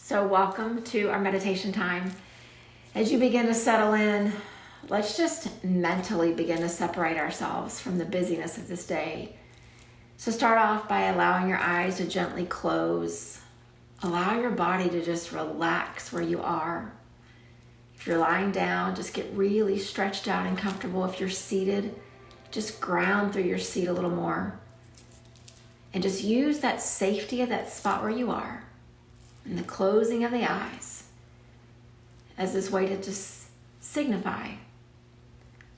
So welcome to our meditation time. As you begin to settle in, let's just mentally begin to separate ourselves from the busyness of this day. So start off by allowing your eyes to gently close. Allow your body to just relax where you are. If you're lying down, just get really stretched out and comfortable. If you're seated, just ground through your seat a little more. And just use that safety of that spot where you are and the closing of the eyes as this way to just signify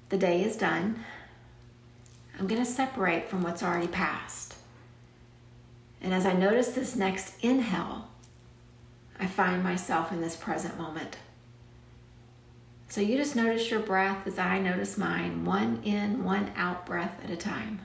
the day is done. I'm going to separate from what's already passed. And as I notice this next inhale, I find myself in this present moment. So you just notice your breath as I notice mine, one in, one out breath at a time.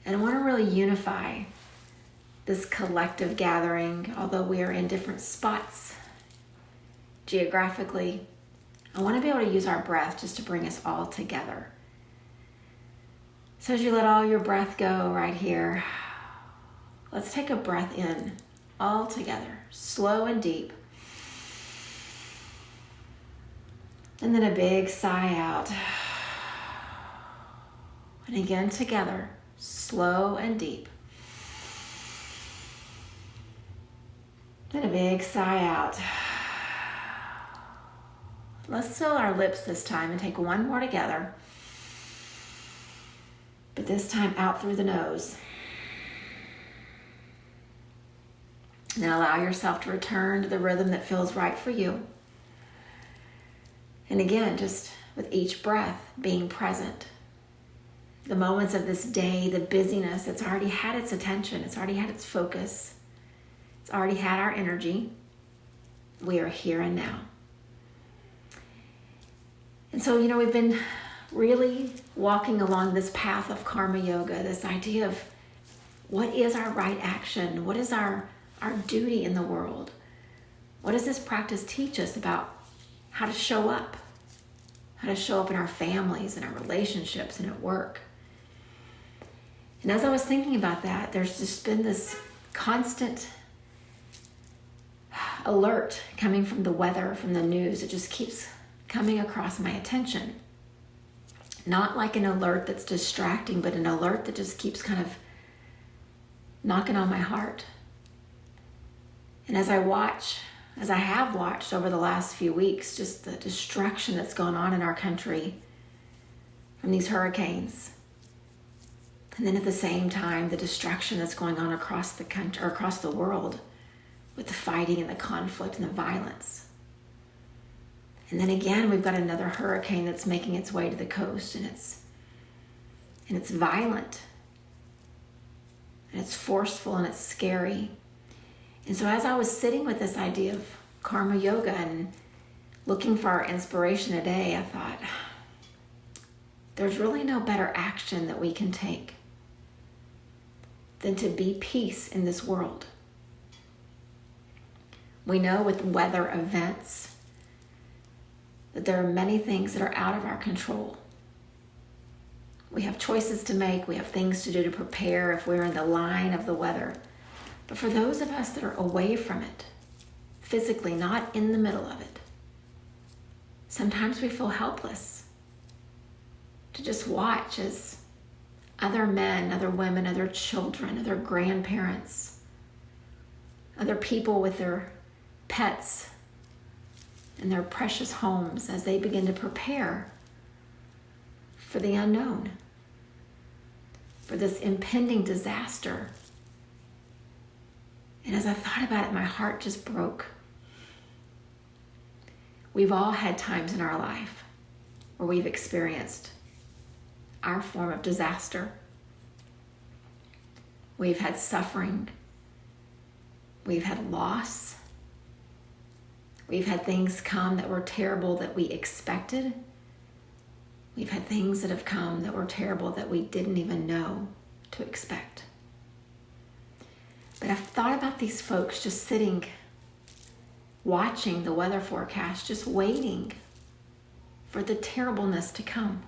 And I want to really unify this collective gathering, although we are in different spots geographically. I want to be able to use our breath just to bring us all together. So as you let all your breath go right here, let's take a breath in all together, slow and deep. And then a big sigh out. And again together, slow and deep. And a big sigh out. Let's seal our lips this time and take one more together. But this time out through the nose. And then allow yourself to return to the rhythm that feels right for you. And again, just with each breath being present. The moments of this day, the busyness, it's already had its attention. It's already had its focus. It's already had our energy. We are here and now. And so, we've been really walking along this path of karma yoga, this idea of what is our right action? What is our duty in the world? What does this practice teach us about how to show up? How to show up in our families, in our relationships, and at work? And as I was thinking about that, there's just been this constant alert coming from the weather, from the news. It just keeps coming across my attention. Not like an alert that's distracting, but an alert that just keeps kind of knocking on my heart. And as I have watched over the last few weeks, just the destruction that's gone on in our country from these hurricanes. And then at the same time, the destruction that's going on across the country or across the world with the fighting and the conflict and the violence. And then again, we've got another hurricane that's making its way to the coast, and it's violent, and it's forceful, and it's scary. And so as I was sitting with this idea of karma yoga and looking for our inspiration today, I thought, there's really no better action that we can take than to be peace in this world. We know with weather events that there are many things that are out of our control. We have choices to make. We have things to do to prepare if we're in the line of the weather. But for those of us that are away from it, physically not in the middle of it, sometimes we feel helpless to just watch as other men, other women, other children, other grandparents, other people with their pets and their precious homes as they begin to prepare for the unknown, for this impending disaster. And as I thought about it, my heart just broke. We've all had times in our life where we've experienced our form of disaster. We've had suffering. We've had loss. We've had things come that were terrible that we expected. We've had things that have come that were terrible that we didn't even know to expect. But I've thought about these folks just sitting watching the weather forecast, just waiting for the terribleness to come.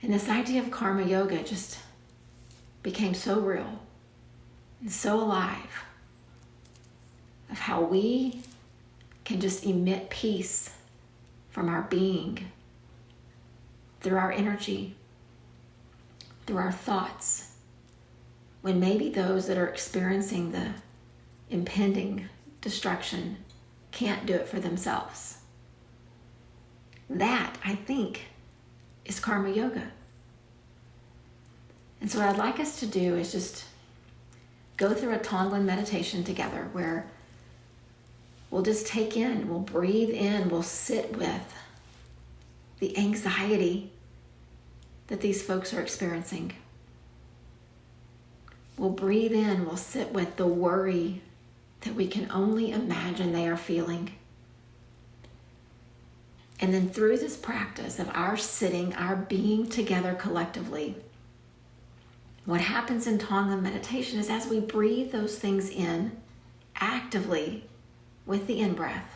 And this idea of karma yoga just became so real and so alive, of how we can just emit peace from our being through our energy, through our thoughts, when maybe those that are experiencing the impending destruction can't do it for themselves. That, I think, is karma yoga. And so what I'd like us to do is just go through a Tonglen meditation together, where we'll just take in, we'll breathe in, we'll sit with the anxiety that these folks are experiencing. We'll breathe in, we'll sit with the worry that we can only imagine they are feeling. And then through this practice of our sitting, our being together collectively, what happens in Tonglen meditation is, as we breathe those things in actively with the in-breath,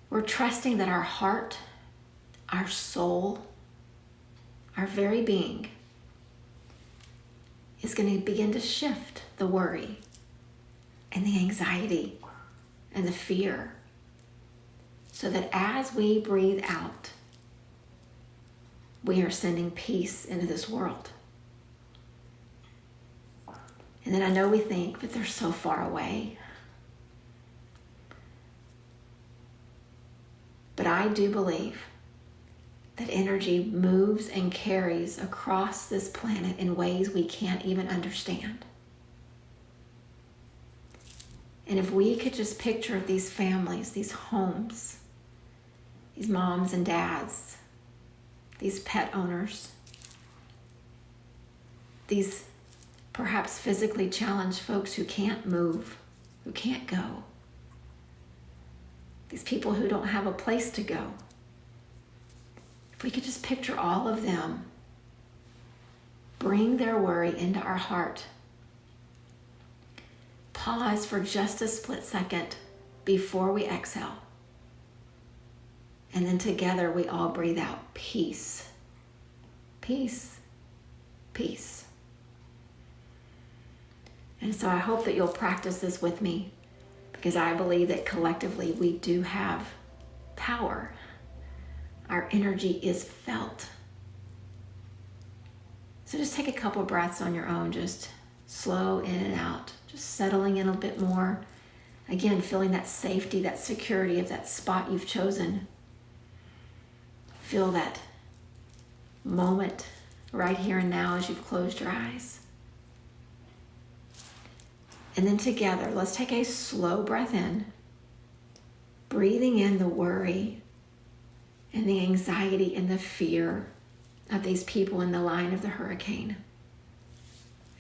we're trusting that our heart, our soul, our very being is going to begin to shift the worry and the anxiety and the fear, so that as we breathe out, we are sending peace into this world. And then I know we think, but they're so far away. But I do believe that energy moves and carries across this planet in ways we can't even understand. And if we could just picture these families, these homes, these moms and dads, these pet owners, these perhaps physically challenged folks who can't move, who can't go, these people who don't have a place to go. If we could just picture all of them, bring their worry into our heart, pause for just a split second before we exhale, and then together we all breathe out peace, peace, peace. And so I hope that you'll practice this with me, because I believe that collectively we do have power. Our energy is felt. So just take a couple breaths on your own, just slow in and out, just settling in a bit more. Again, feeling that safety, that security of that spot you've chosen. Feel that moment right here and now as you've closed your eyes. And then together, let's take a slow breath in, breathing in the worry and the anxiety and the fear of these people in the line of the hurricane.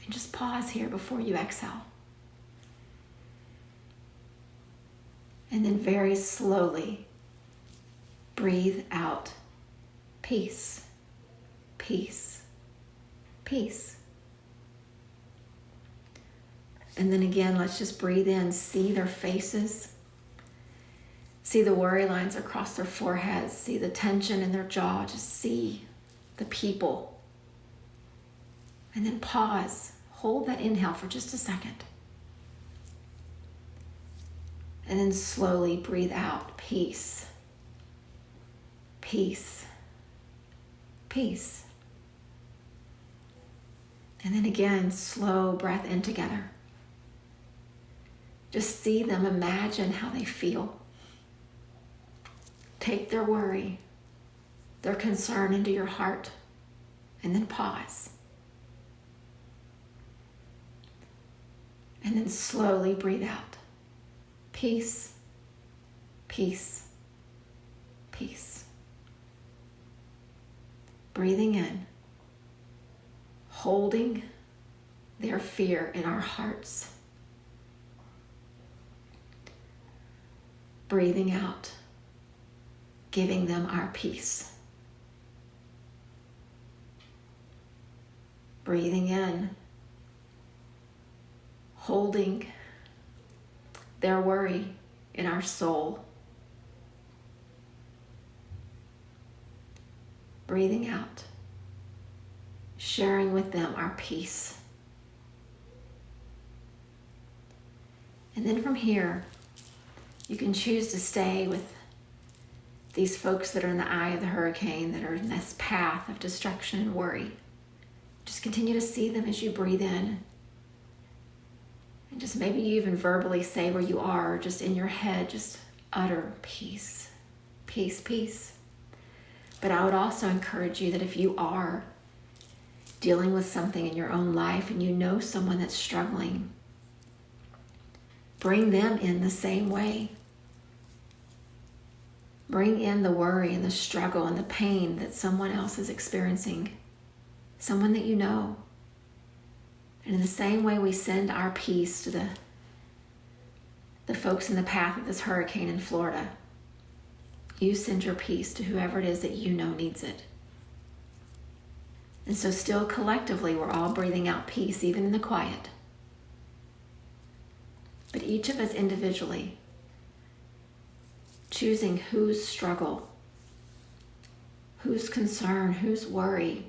And just pause here before you exhale. And then very slowly breathe out peace, peace, peace. And then again, let's just breathe in, see their faces, see the worry lines across their foreheads, see the tension in their jaw, just see the people. And then pause, hold that inhale for just a second. And then slowly breathe out peace, peace, peace. And then again, slow breath in together. Just see them, imagine how they feel. Take their worry, their concern into your heart, and then pause. And then slowly breathe out. Peace, peace, peace. Breathing in, holding their fear in our hearts. Breathing out, giving them our peace. Breathing in, holding their worry in our soul. Breathing out, sharing with them our peace. And then from here, you can choose to stay with these folks that are in the eye of the hurricane, that are in this path of destruction and worry. Just continue to see them as you breathe in. And just maybe you even verbally say where you are, just in your head, just utter peace, peace, peace. But I would also encourage you that if you are dealing with something in your own life and you know someone that's struggling, bring them in the same way. Bring in the worry and the struggle and the pain that someone else is experiencing, someone that you know. And in the same way we send our peace to the folks in the path of this hurricane in Florida, you send your peace to whoever it is that you know needs it. And so still collectively, we're all breathing out peace, even in the quiet. But each of us individually, choosing whose struggle, whose concern, whose worry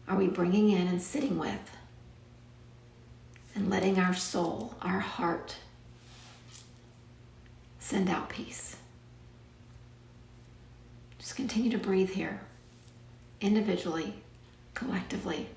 are we bringing in and sitting with, and letting our soul, our heart, send out peace. Just continue to breathe here, individually, collectively.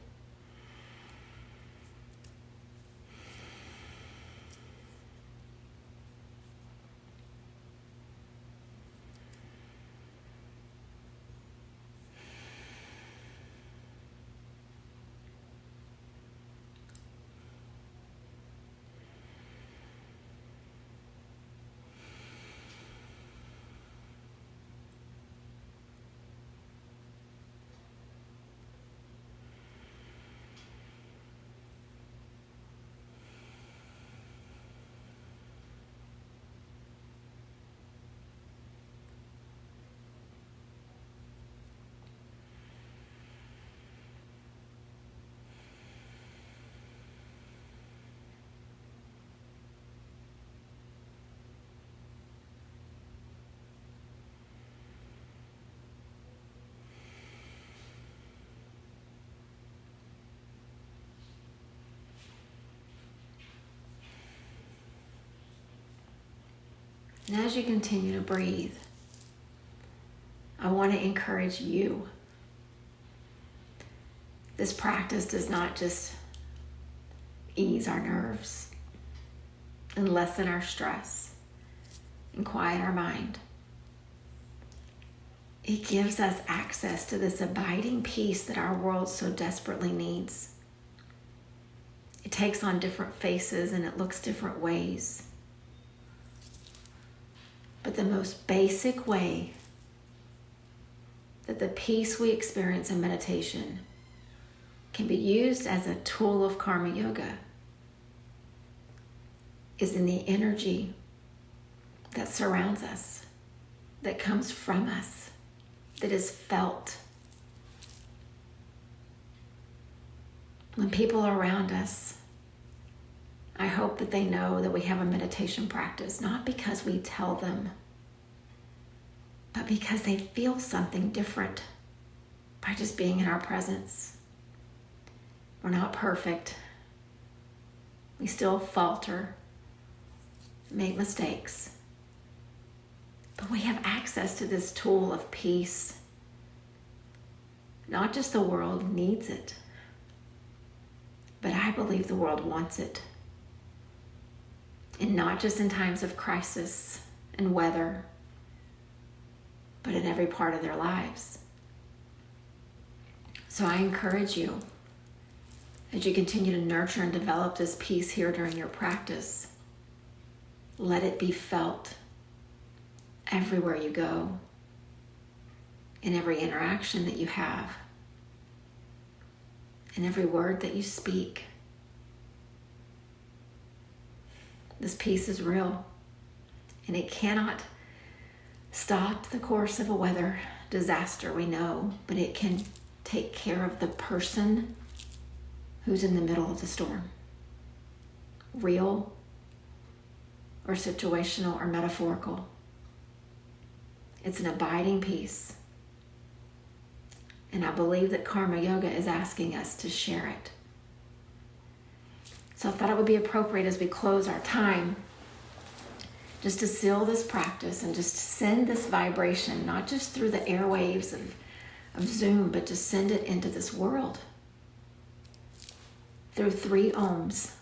And as you continue to breathe, I want to encourage you. This practice does not just ease our nerves and lessen our stress and quiet our mind. It gives us access to this abiding peace that our world so desperately needs. It takes on different faces and it looks different ways. But the most basic way that the peace we experience in meditation can be used as a tool of karma yoga is in the energy that surrounds us, that comes from us, that is felt. When people are around us, I hope that they know that we have a meditation practice, not because we tell them, but because they feel something different by just being in our presence. We're not perfect. We still falter, make mistakes. But we have access to this tool of peace. Not just the world needs it, but I believe the world wants it. And not just in times of crisis and weather, but in every part of their lives. So I encourage you, as you continue to nurture and develop this peace here during your practice, let it be felt everywhere you go, in every interaction that you have, in every word that you speak. This peace is real, and it cannot stop the course of a weather disaster, we know, but it can take care of the person who's in the middle of the storm. real or situational or metaphorical. It's an abiding peace. And I believe that Karma Yoga is asking us to share it. So I thought it would be appropriate as we close our time just to seal this practice and just send this vibration, not just through the airwaves of Zoom, but to send it into this world through 3 ohms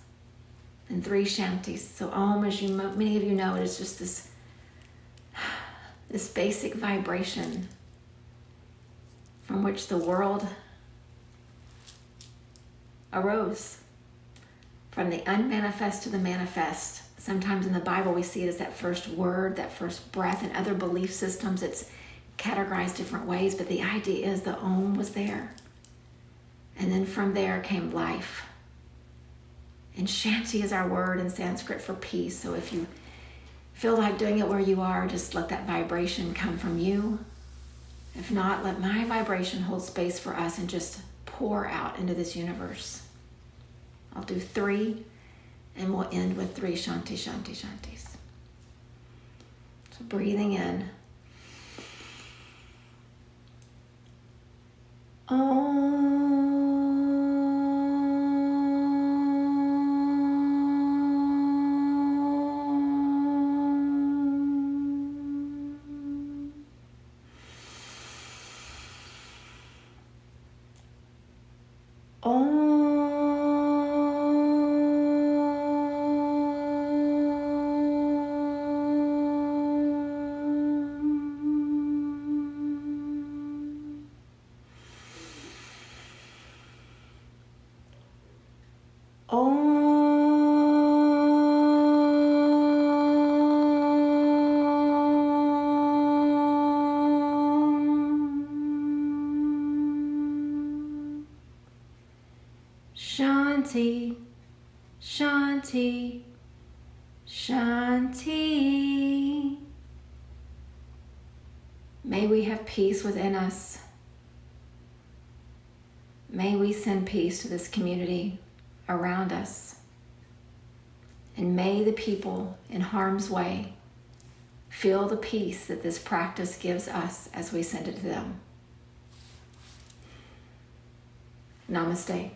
and 3 shantis. So Om, as many of you know, it is just this basic vibration from which the world arose. From the unmanifest to the manifest. Sometimes in the Bible we see it as that first word, that first breath. In other belief systems it's categorized different ways, but the idea is the Om was there. And then from there came life. And Shanti is our word in Sanskrit for peace. So if you feel like doing it where you are, just let that vibration come from you. If not, let my vibration hold space for us and just pour out into this universe. I'll do 3 and we'll end with 3 shanti, shanti, shantis. So breathing in. Shanti, Shanti, Shanti. May we have peace within us. May we send peace to this community around us. And may the people in harm's way feel the peace that this practice gives us as we send it to them. Namaste.